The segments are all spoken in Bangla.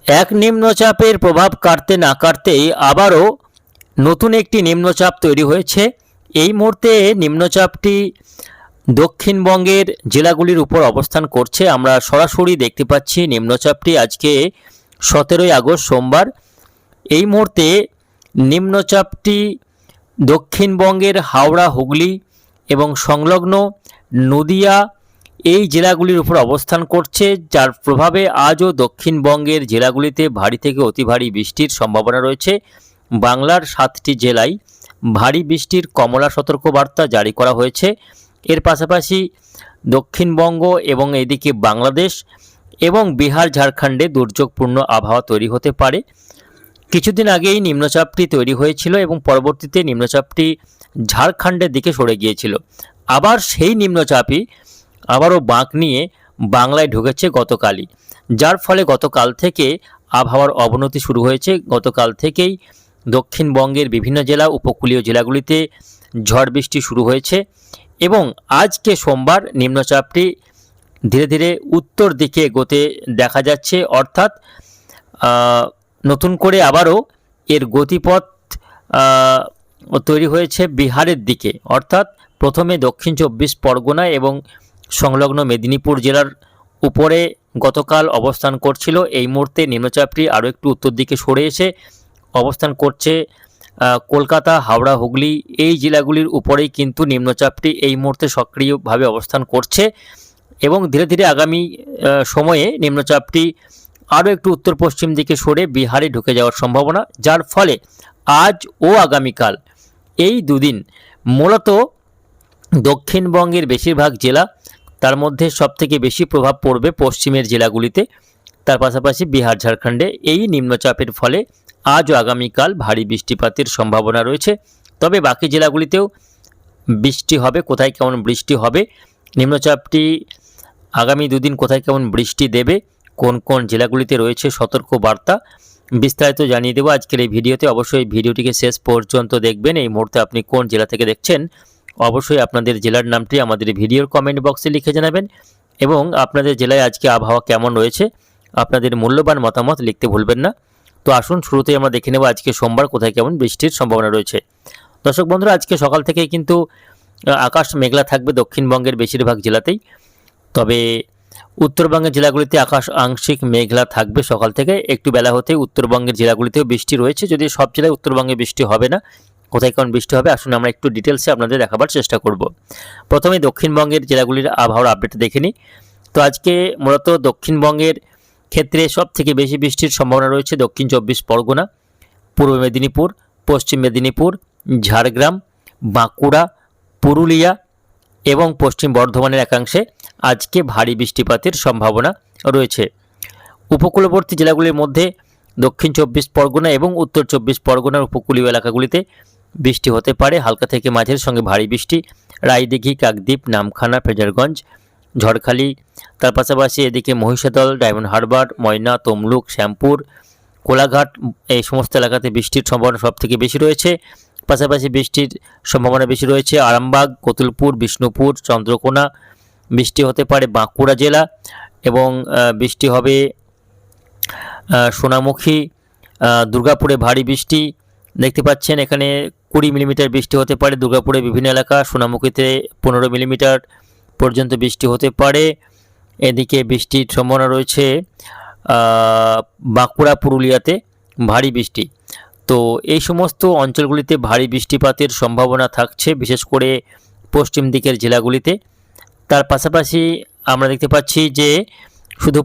এক নিম্নচাপের প্রভাব কাটতে না কাটতেই আবারও নতুন একটি নিম্নচাপ তৈরি হয়েছে। এই মুহূর্তে নিম্নচাপটি দক্ষিণবঙ্গের জেলাগুলির উপর অবস্থান করছে। আমরা সরাসরি দেখতে পাচ্ছি নিম্নচাপটি আজকে 17ই আগস্ট সোমবার। এই মুহূর্তে নিম্নচাপটি দক্ষিণবঙ্গের হাওড়া, হুগলি এবং সংলগ্ন নদিয়া এই জেলাগুলির উপর অবস্থান করছে, যার প্রভাবে আজও দক্ষিণবঙ্গের জেলাগুলিতে ভারী থেকে অতি ভারী বৃষ্টির সম্ভাবনা রয়েছে। বাংলার 7টি জেলায় ভারী বৃষ্টির কমলা সতর্কবার্তা জারি করা হয়েছে। এর পাশাপাশি দক্ষিণবঙ্গ এবং এদিকে বাংলাদেশ এবং বিহার, ঝাড়খণ্ডে দুর্যোগপূর্ণ আবহাওয়া তৈরি হতে পারে। কিছুদিন আগেই নিম্নচাপটি তৈরি হয়েছিল এবং পরবর্তীতে নিম্নচাপটি ঝাড়খণ্ডের দিকে সরে গিয়েছিল। আবার সেই নিম্নচাপই আবারও বাঁক নিয়ে বাংলায় ঢুকেছে গতকালই, যার ফলে গতকাল থেকে আবহাওয়ার অবনতি শুরু হয়েছে। গতকাল থেকেই দক্ষিণবঙ্গের বিভিন্ন জেলা, উপকূলীয় জেলাগুলিতে ঝড় বৃষ্টি শুরু হয়েছে এবং আজকে সোমবার নিম্নচাপটি ধীরে ধীরে উত্তর দিকে এগোতে দেখা যাচ্ছে, অর্থাৎ নতুন করে আবারও এর গতিপথ তৈরি হয়েছে বিহারের দিকে। অর্থাৎ প্রথমে দক্ষিণ 24 পরগনা এবং সংলগ্ন মেদিনীপুর জেলার উপরে গতকাল অবস্থান করছিল। এই মুহূর্তে নিম্নচাপটি আরও একটু উত্তর দিকে সরে এসে অবস্থান করছে কলকাতা, হাওড়া, হুগলি এই জেলাগুলির উপরেই কিন্তু নিম্নচাপটি এই মুহূর্তে সক্রিয়ভাবে অবস্থান করছে এবং ধীরে ধীরে আগামী সময়ে নিম্নচাপটি আরও একটু উত্তর পশ্চিম দিকে সরে বিহারে ঢুকে যাওয়ার সম্ভাবনা, যার ফলে আজ ও আগামীকাল এই দুদিন মূলত দক্ষিণবঙ্গের বেশিরভাগ জেলা, তার মধ্যে সবথেকে বেশি প্রভাব পড়বে পশ্চিমের জেলাগুলিতে, তার পাশাপাশি বিহার, ঝাড়খণ্ডে এই নিম্নচাপের ফলে আজ ও আগামীকাল ভারী বৃষ্টিপাতের সম্ভাবনা রয়েছে। তবে বাকি জেলাগুলিতেও বৃষ্টি হবে। কোথায় কেমন বৃষ্টি হবে, নিম্নচাপটি আগামী দুদিন কোথায় কেমন বৃষ্টি দেবে, কোন কোন জেলাগুলিতে রয়েছে সতর্ক বার্তা, বিস্তারিত জানিয়ে দেবো আজকের এই ভিডিওতে। অবশ্যই ভিডিওটিকে শেষ পর্যন্ত দেখবেন। এই মুহূর্তে আপনি কোন জেলা থেকে দেখছেন অবশ্যই আপনাদের জেলার নামটি আমাদের ভিডিওর কমেন্ট বক্সে লিখে জানাবেন এবং আপনাদের জেলায় আজকে আবহাওয়া কেমন রয়েছে আপনাদের মূল্যবান মতামত লিখতে ভুলবেন না। তো আসুন শুরুতেই আমরা দেখে নেব আজকে সোমবার কোথায় কেমন বৃষ্টির সম্ভাবনা রয়েছে। দর্শক বন্ধুরা, আজকে সকাল থেকেই কিন্তু আকাশ মেঘলা থাকবে দক্ষিণবঙ্গের বেশিরভাগ জেলাতেই। তবে উত্তরবঙ্গের জেলাগুলিতে আকাশ আংশিক মেঘলা থাকবে সকাল থেকে। একটু বেলা হতেই উত্তরবঙ্গের জেলাগুলিতেও বৃষ্টি রয়েছে, যদি সব জেলায় উত্তরবঙ্গে বৃষ্টি হবে না। কোথায় কেমন বৃষ্টি হবে আসুন আমরা একটু ডিটেলসে আপনাদের দেখাবার চেষ্টা করব। প্রথমে দক্ষিণবঙ্গের জেলাগুলির আবহাওয়ার আপডেট দেখে নিই। তো আজকে মূলত দক্ষিণবঙ্গের ক্ষেত্রে সব থেকে বেশি বৃষ্টির সম্ভাবনা রয়েছে দক্ষিণ 24 পরগনা, পূর্ব মেদিনীপুর, পশ্চিম মেদিনীপুর, ঝাড়গ্রাম, বাঁকুড়া, পুরুলিয়া এবং পশ্চিম বর্ধমানের একাংশে আজকে ভারী বৃষ্টিপাতের সম্ভাবনা রয়েছে। উপকূলবর্তী জেলাগুলির মধ্যে দক্ষিণ 24 পরগনা এবং উত্তর 24 পরগনার উপকূলীয় এলাকাগুলিতে বৃষ্টি হতে পারে, হালকা থেকে মাঝের সঙ্গে ভারী বৃষ্টি। রায়দিঘি, কাকদ্বীপ, নামখানা, ফ্রেজারগঞ্জ, ঝড়খালি, তার পাশাপাশি এদিকে মহিষাদল, ডায়মন্ড হারবার, ময়না, তমলুক, শ্যামপুর, কোলাঘাট এই সমস্ত এলাকাতে বৃষ্টির সম্ভাবনা সবথেকে বেশি রয়েছে। পাশাপাশি বৃষ্টির সম্ভাবনা বেশি রয়েছে আরামবাগ, কতুলপুর, বিষ্ণুপুর, চন্দ্রকোনা, বৃষ্টি হতে পারে বাঁকুড়া জেলা এবং বৃষ্টি হবে সোনামুখী, দুর্গাপুরে ভারী বৃষ্টি দেখতে পাচ্ছেন। এখানে 20 মিলিমিটার বৃষ্টি হতে পারে দুর্গাপুরে বিভিন্ন এলাকা, সোনামুখীতে 15 মিলিমিটার পর্যন্ত বৃষ্টি হতে পারে। এদিকে বৃষ্টির সম্ভাবনা রয়েছে বাঁকুড়া, পুরুলিয়াতে ভারী বৃষ্টি। তো এই সমস্ত অঞ্চলগুলিতে ভারী বৃষ্টিপাতের সম্ভাবনা থাকছে, বিশেষ করে পশ্চিম দিকের জেলাগুলিতে। তার পাশাপাশি আমরা দেখতে পাচ্ছি যে শুধু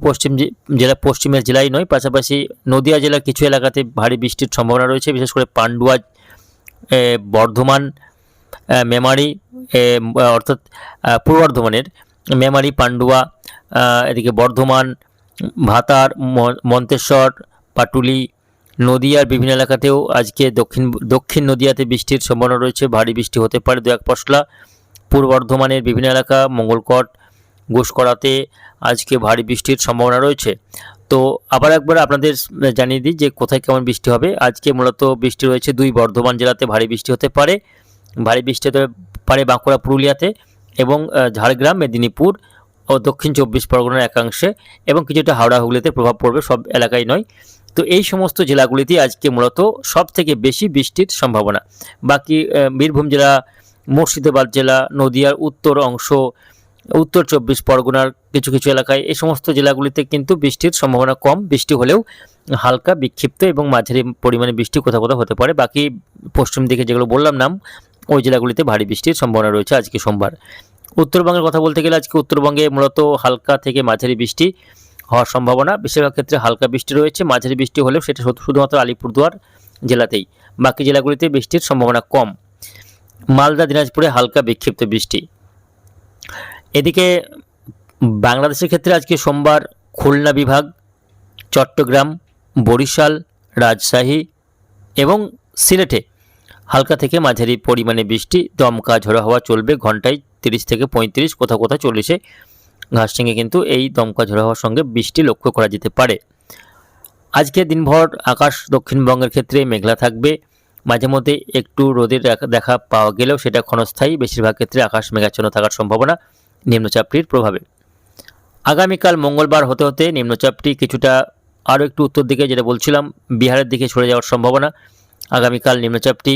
পশ্চিমের জেলাই নয়, পাশাপাশি নদিয়া জেলার কিছু এলাকাতে ভারী বৃষ্টির সম্ভাবনা রয়েছে, বিশেষ করে পান্ডুয়া, বর্ধমান, মেমারি, অর্থাৎ পূর্ব বর্ধমানের মেমারি, পান্ডুয়া, এদিকে বর্ধমান, ভাতার, মন্তেশ্বর, পাটুলি, নদিয়ার বিভিন্ন এলাকাতেও আজকে দক্ষিণ নদিয়াতে বৃষ্টির সম্ভাবনা রয়েছে, ভারী বৃষ্টি হতে পারে 2-1 পশলা। পূর্ব বর্ধমানের বিভিন্ন এলাকা, মঙ্গলকোট, ঘোষকরাতে আজকে ভারী বৃষ্টির সম্ভাবনা রয়েছে। তো আবার একবার আপনাদের জানিয়ে দিই যে কোথায় কেমন বৃষ্টি হবে। আজকে মূলত বৃষ্টি রয়েছে 2 বর্ধমান জেলাতে ভারী বৃষ্টি হতে পারে, ভারী বৃষ্টি হতে পারে বাঁকুড়া, পুরুলিয়াতে এবং ঝাড়গ্রাম, মেদিনীপুর ও দক্ষিণ 24 পরগনার একাংশে এবং কিছুটা হাওড়া হুগলিতে প্রভাব পড়বে, সব এলাকায় নয়। তো এই সমস্ত জেলাগুলিতে আজকে মূলত সব থেকে বেশি বৃষ্টির সম্ভাবনা। বাকি বীরভূম জেলা, মুর্শিদাবাদ জেলা, নদিয়ার উত্তর অংশ, উত্তর 24 পরগনার কিছু কিছু এলাকায়, এই সমস্ত জেলাগুলিতে কিন্তু বৃষ্টির সম্ভাবনা কম। বৃষ্টি হলেও হালকা বিক্ষিপ্ত এবং মাঝারি পরিমাণে বৃষ্টি কোথাও কোথাও হতে পারে। বাকি পশ্চিম দিকে যেগুলো বললাম নাম, ওই জেলাগুলিতে ভারী বৃষ্টির সম্ভাবনা রয়েছে আজকে সোমবার। উত্তরবঙ্গের কথা বলতে গেলে আজকে উত্তরবঙ্গে মূলত হালকা থেকে মাঝারি বৃষ্টি হওয়ার সম্ভাবনা। বেশিরভাগ ক্ষেত্রে হালকা বৃষ্টি রয়েছে, মাঝারি বৃষ্টি হলেও সেটা শুধুমাত্র আলিপুরদুয়ার জেলাতেই, বাকি জেলাগুলিতে বৃষ্টির সম্ভাবনা কম। মালদা, দিনাজপুরে হালকা বিক্ষিপ্ত বৃষ্টি। এদিকে বাংলাদেশের ক্ষেত্রে আজকে সোমবার খুলনা বিভাগ, চট্টগ্রাম, বরিশাল, রাজশাহী এবং সিলেটে হালকা থেকে মাঝারি পরিমাণে বৃষ্টি, দমকা ঝোড়ো হাওয়া চলবে, ঘন্টায় 30 থেকে 35, কোথাও কোথাও 40-এ ঘাসডেঙ্গে কিন্তু এই দমকা ঝোড়ো হাওয়ার সঙ্গে বৃষ্টি লক্ষ্য করা যেতে পারে। আজকে দিনভর আকাশ দক্ষিণবঙ্গের ক্ষেত্রে মেঘলা থাকবে, মাঝে মধ্যে একটু রোদের দেখা পাওয়া গেলেও সেটা ক্ষণস্থায়ী। বেশিরভাগ ক্ষেত্রে আকাশ মেঘাচ্ছন্ন থাকার সম্ভাবনা নিম্নচাপটির প্রভাবে। আগামীকাল মঙ্গলবার হতে হতে নিম্নচাপটি কিছুটা আরও একটু উত্তর দিকে, যেটা বলছিলাম, বিহারের দিকে সরে যাওয়ার সম্ভাবনা। আগামীকাল নিম্নচাপটি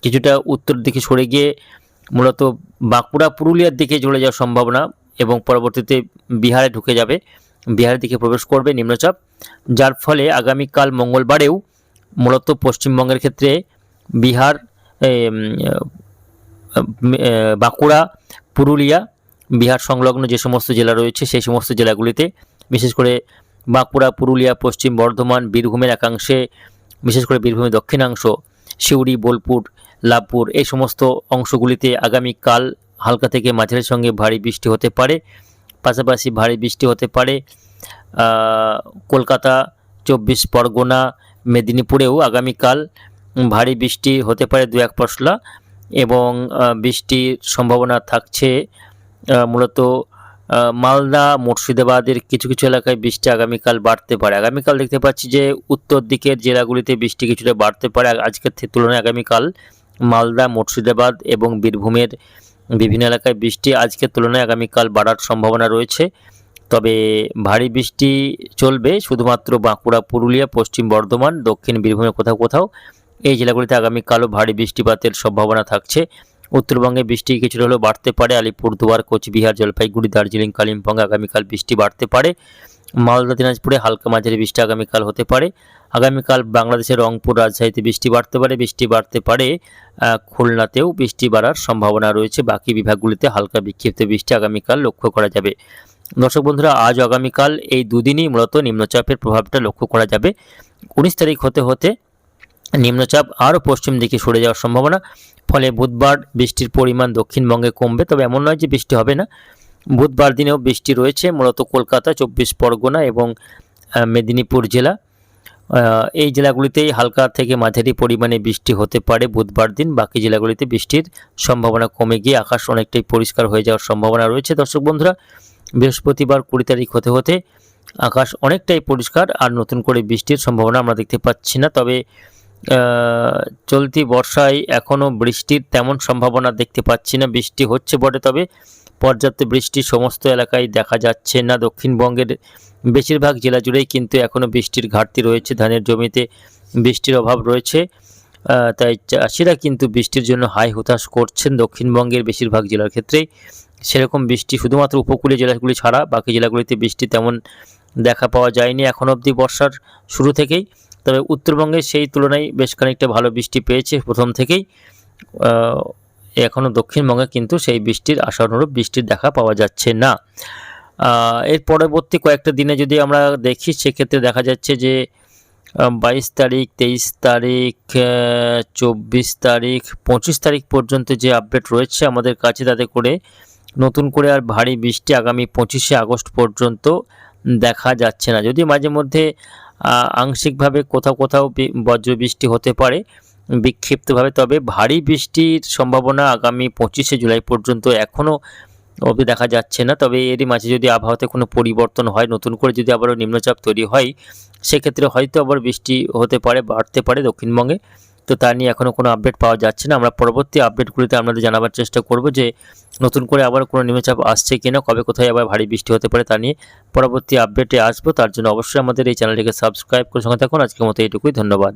কিছুটা উত্তর দিকে সরে গিয়ে মূলত বাঁকুড়া, পুরুলিয়ার দিকে চলে যাওয়ার সম্ভাবনা এবং পরবর্তীতে বিহারে ঢুকে যাবে, বিহারের দিকে প্রবেশ করবে নিম্নচাপ, যার ফলে আগামীকাল মঙ্গলবারেও মূলত পশ্চিমবঙ্গের ক্ষেত্রে বিহার, বাঁকুড়া, পুরুলিয়া, বিহার সংলগ্ন যে সমস্ত জেলা রয়েছে সেই সমস্ত জেলাগুলিতে, বিশেষ করে বাঁকুড়া, পুরুলিয়া, পশ্চিম বর্ধমান, বীরভূমের একাংশে, বিশেষ করে বীরভূমের দক্ষিণাংশ, সিউড়ি, বোলপুর, লাভপুর, এই সমস্ত অংশগুলিতে আগামীকাল হালকা থেকে মাঝারির সঙ্গে ভারী বৃষ্টি হতে পারে। পাশাপাশি ভারী বৃষ্টি হতে পারে কলকাতা, 24 পরগনা, মেদিনীপুরেও আগামীকাল ভারী বৃষ্টি হতে পারে 2-1 পশলা, এবং বৃষ্টির সম্ভাবনা থাকছে মূলত মালদা, মুর্শিদাবাদের কিছু কিছু এলাকায় বৃষ্টি আগামীকাল বাড়তে পারে। আগামীকাল দেখতে পাচ্ছি যে উত্তর দিকের জেলাগুলিতে বৃষ্টি কিছুটা বাড়তে পারে আজকের তুলনায়। আগামীকাল মালদা, মুর্শিদাবাদ এবং বীরভূমের বিভিন্ন এলাকায় বৃষ্টি আজকের তুলনায় আগামীকাল বাড়ার সম্ভাবনা রয়েছে। তবে ভারী বৃষ্টি চলবে শুধুমাত্র বাঁকুড়া, পুরুলিয়া, পশ্চিম বর্ধমান, দক্ষিণ বীরভূমে কোথাও কোথাও, এই জেলাগুলিতে আগামীকালও ভারী বৃষ্টিপাতের সম্ভাবনা থাকছে। উত্তরবঙ্গে বৃষ্টি কিছুটা হলেও বাড়তে পারে, আলিপুরদুয়ার, কোচবিহার, জলপাইগুড়ি, দার্জিলিং, কালিম্পংয়ে আগামীকাল বৃষ্টি বাড়তে পারে। মালদা, দিনাজপুরে হালকা মাঝারি বৃষ্টি আগামীকাল হতে পারে। আগামীকাল বাংলাদেশের রংপুর, রাজশাহীতে বৃষ্টি বাড়তে পারে খুলনাতেও বৃষ্টি বাড়ার সম্ভাবনা রয়েছে। বাকি বিভাগগুলিতে হালকা বিক্ষিপ্ত বৃষ্টি আগামীকাল লক্ষ্য করা যাবে। দর্শক বন্ধুরা, আজ আগামীকাল এই দুদিনই মূলত নিম্নচাপের প্রভাবটা লক্ষ্য করা যাবে। 19 তারিখ হতে হতে নিম্নচাপ আরও পশ্চিম দিকে সরে যাওয়ার সম্ভাবনা, ফলে বুধবার বৃষ্টির পরিমাণ দক্ষিণবঙ্গে কমবে, তবে এমন নয় যে বৃষ্টি হবে না। বুধবার দিনেও বৃষ্টি রয়েছে মূলত কলকাতা, 24 পরগনা এবং মেদিনীপুর জেলা, এই জেলাগুলিতেই হালকা থেকে মাঝারি পরিমাণে বৃষ্টি হতে পারে বুধবার দিন। বাকি জেলাগুলিতে বৃষ্টির সম্ভাবনা কমে গিয়ে আকাশ অনেকটাই পরিষ্কার হয়ে যাওয়ার সম্ভাবনা রয়েছে। দর্শক বন্ধুরা, বৃহস্পতিবার 20 তারিখ হতে হতে আকাশ অনেকটাই পরিষ্কার, আর নতুন করে বৃষ্টির সম্ভাবনা আমরা দেখতে পাচ্ছি না। তবে চলতি বর্ষায় এখনও বৃষ্টির তেমন সম্ভাবনা দেখতে পাচ্ছি না। বৃষ্টি হচ্ছে বটে, তবে পর্যাপ্ত বৃষ্টি সমস্ত এলাকায় দেখা যাচ্ছে না। দক্ষিণবঙ্গের বেশিরভাগ জেলা জুড়েই কিন্তু এখনও বৃষ্টির ঘাটতি রয়েছে, ধানের জমিতে বৃষ্টির অভাব রয়েছে, তাই চাষিরা কিন্তু বৃষ্টির জন্য হাই হুতাশ করছেন। দক্ষিণবঙ্গের বেশিরভাগ জেলার ক্ষেত্রেই সেরকম বৃষ্টি, শুধুমাত্র উপকূলীয় জেলাগুলি ছাড়া বাকি জেলাগুলিতে বৃষ্টি তেমন দেখা পাওয়া যায়নি এখন অবধি বর্ষার শুরু থেকেই। তবে উত্তরবঙ্গে সেই তুলনায় বেশ খানিকটা ভালো বৃষ্টি পেয়েছে প্রথম থেকেই। এখনও দক্ষিণবঙ্গে কিন্তু সেই বৃষ্টির আশানুরূপ বৃষ্টির দেখা পাওয়া যাচ্ছে না। এর পরবর্তী কয়েকটা দিনে যদি আমরা দেখি, সেক্ষেত্রে দেখা যাচ্ছে যে 22 তারিখ, 23 তারিখ, 24 তারিখ, 25 তারিখ পর্যন্ত যে আপডেট রয়েছে আমাদের কাছে, তাতে করে নতুন করে আর ভারী বৃষ্টি আগামী 25শে আগস্ট পর্যন্ত দেখা যাচ্ছে না। যদি মাঝে মধ্যে আংশিকভাবে কোথাও কোথাও বজ্র বৃষ্টি হতে পারে বিক্ষিপ্তভাবে, তবে ভারী বৃষ্টির সম্ভাবনা আগামী 25শে জুলাই পর্যন্ত এখনও অবধি দেখা যাচ্ছে না। তবে এরই মাঝে যদি আবহাওয়াতে কোনো পরিবর্তন হয়, নতুন করে যদি আবারও নিম্নচাপ তৈরি হয়, সেক্ষেত্রে হয়তো আবার বৃষ্টি হতে পারে, বাড়তে পারে দক্ষিণবঙ্গে। তো তা নিয়ে এখনও কোনো আপডেট পাওয়া যাচ্ছে না। আমরা পরবর্তী আপডেটগুলিতে আপনাদের জানাবার চেষ্টা করব যে নতুন করে আবার কোনো নিম্নচাপ আসছে কিনা, কবে কোথায় আবার ভারী বৃষ্টি হতে পারে তা নিয়ে পরবর্তী আপডেটে আসবো। তার জন্য অবশ্যই আমাদের এই চ্যানেলটিকে সাবস্ক্রাইব করে সঙ্গে থাকুন। আজকের মতো এইটুকুই, ধন্যবাদ।